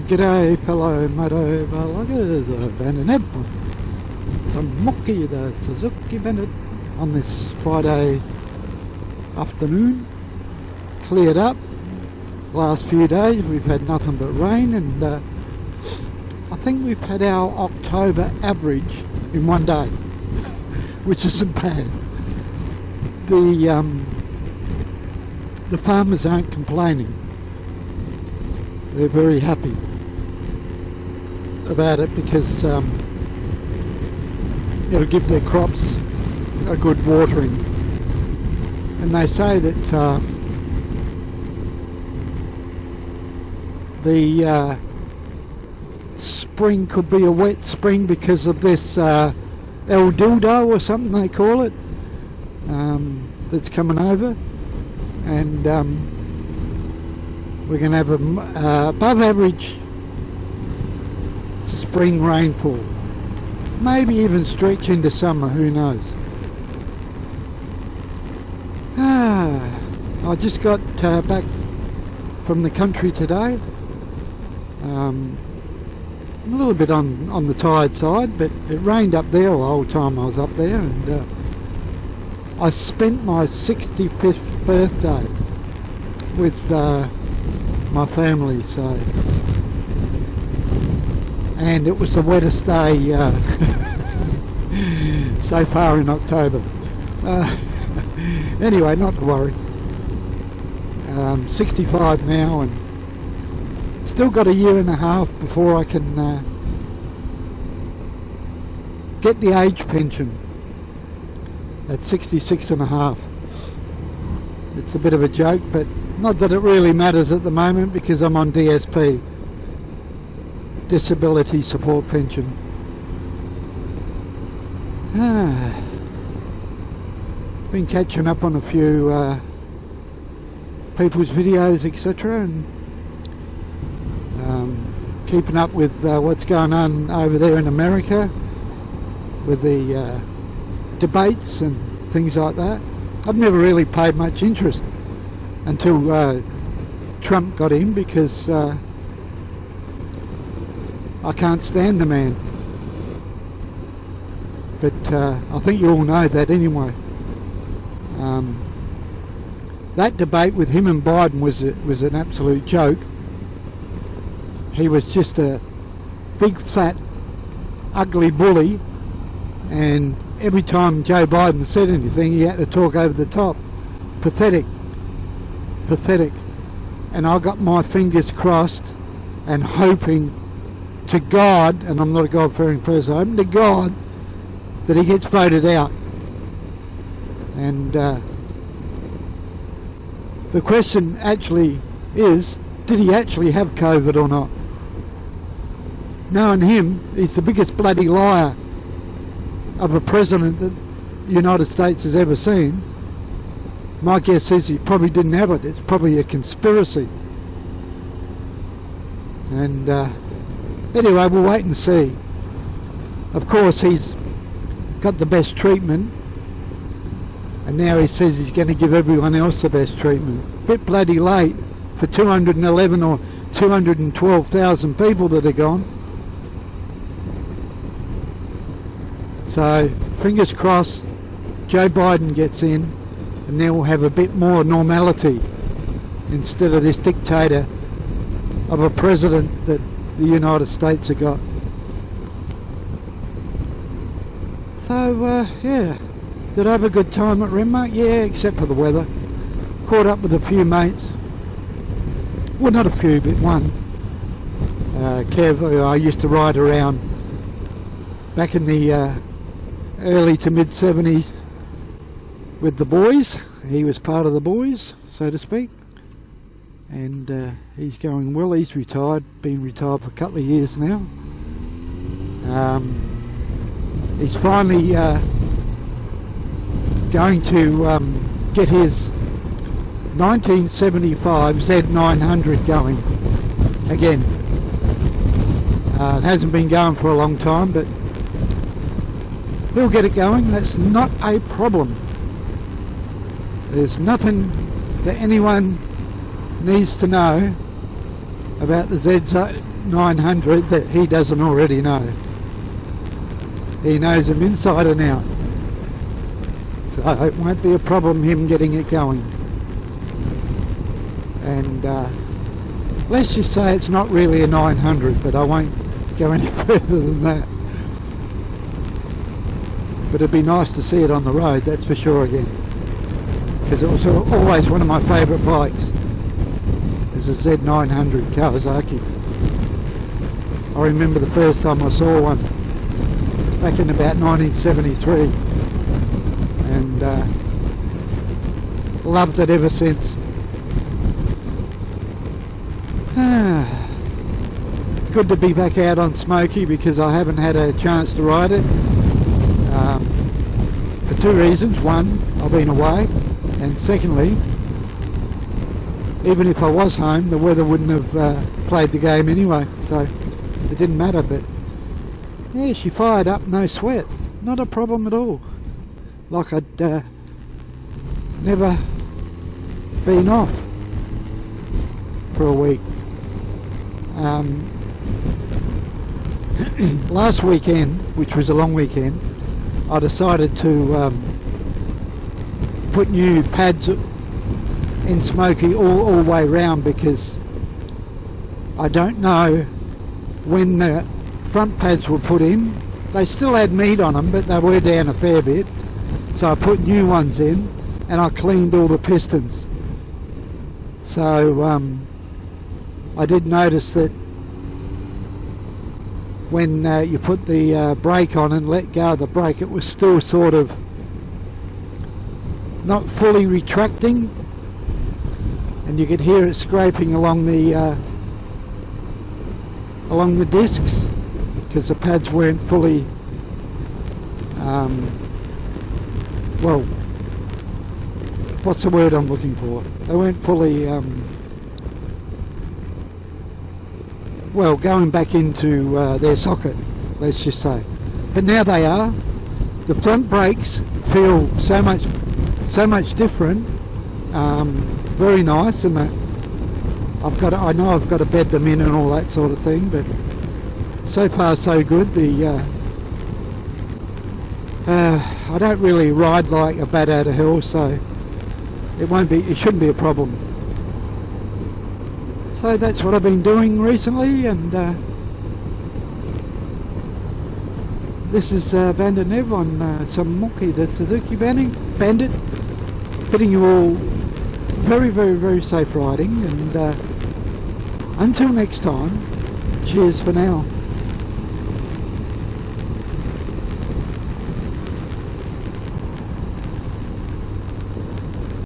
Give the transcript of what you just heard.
G'day fellow motovloggers, Van and Eb, some Mucky, the Suzuki Bennett, on this Friday afternoon. Cleared up. Last few days we've had nothing but rain, and I think we've had our October average in one day, which isn't bad. The farmers aren't complaining. They're very happy about it because it'll give their crops a good watering. And they say that the spring could be a wet spring because of this El Dildo or something they call it, that's coming over, and we're going to have a above average spring rainfall, maybe even stretch into summer, who knows. I just got back from the country today. A little bit on the tired side, but it rained up there the whole time I was up there, and I spent my 65th birthday with my family, and it was the wettest day so far in October. Anyway, not to worry. 65 now, and still got a year and a half before I can get the age pension at 66 and a half. It's a bit of a joke, but not that it really matters at the moment because I'm on DSP, Disability Support Pension. Been catching up on a few people's videos, etc., and keeping up with what's going on over there in America with the debates and things like that. I've never really paid much interest until Trump got in, because I can't stand the man. But I think you all know that anyway. That debate with him and Biden was an absolute joke. He was just a big fat ugly bully, and every time Joe Biden said anything he had to talk over the top. Pathetic. And I got my fingers crossed and hoping to God, and I'm not a God-fearing person, hoping to God that he gets voted out. And the question actually is, did he actually have COVID or not? Knowing him, he's the biggest bloody liar of a president that the United States has ever seen. My guess is he probably didn't have it. It's probably a conspiracy. And anyway, we'll wait and see. Of course, he's got the best treatment, and now he says he's going to give everyone else the best treatment. Bit bloody late for 211 or 212,000 people that are gone. So fingers crossed Joe Biden gets in, and then we'll have a bit more normality instead of this dictator of a president that the United States have got. So yeah, did I have a good time at Renmark? Yeah, except for the weather. Caught up with a few mates. Well, not a few, but one. Kev, I used to ride around back in the early to mid 70s with the boys. He was part of the boys, so to speak, and he's going well. He's retired, been retired for a couple of years now. He's finally going to get his 1975 Z900 going again. It hasn't been going for a long time, but he'll get it going. That's not a problem. There's nothing that anyone needs to know about the 900 that he doesn't already know. He knows them inside and out. So it won't be a problem him getting it going. And let's just say it's not really a 900, but I won't go any further than that. But it'd be nice to see it on the road, that's for sure again. Because it was always one of my favourite bikes. It's a Z900 Kawasaki. I remember the first time I saw one back in about 1973, and loved it ever since. It's good to be back out on Smoky because I haven't had a chance to ride it for two reasons. One, I've been away, and secondly, even if I was home, the weather wouldn't have played the game anyway, so it didn't matter. But yeah, she fired up, no sweat, not a problem at all, like I'd never been off for a week. Last weekend, which was a long weekend, I decided to put new pads in Smoky all the way round, because I don't know when the front pads were put in. They still had meat on them, but they were down a fair bit, so I put new ones in and I cleaned all the pistons. So I did notice that when you put the brake on and let go of the brake, it was still sort of not fully retracting, and you could hear it scraping along the discs, because the pads weren't fully well, what's the word I'm looking for? They weren't fully well, going back into their socket, let's just say. But now they are. The front brakes feel so much different. Very nice, and I know I've got to bed them in and all that sort of thing, but so far so good. I don't really ride like a bat out of hell, so it shouldn't be a problem. So that's what I've been doing recently, and this is Bandit Nev on some Monkey, the Suzuki Bandit, bidding you all very, very, very safe riding, and until next time, cheers for now.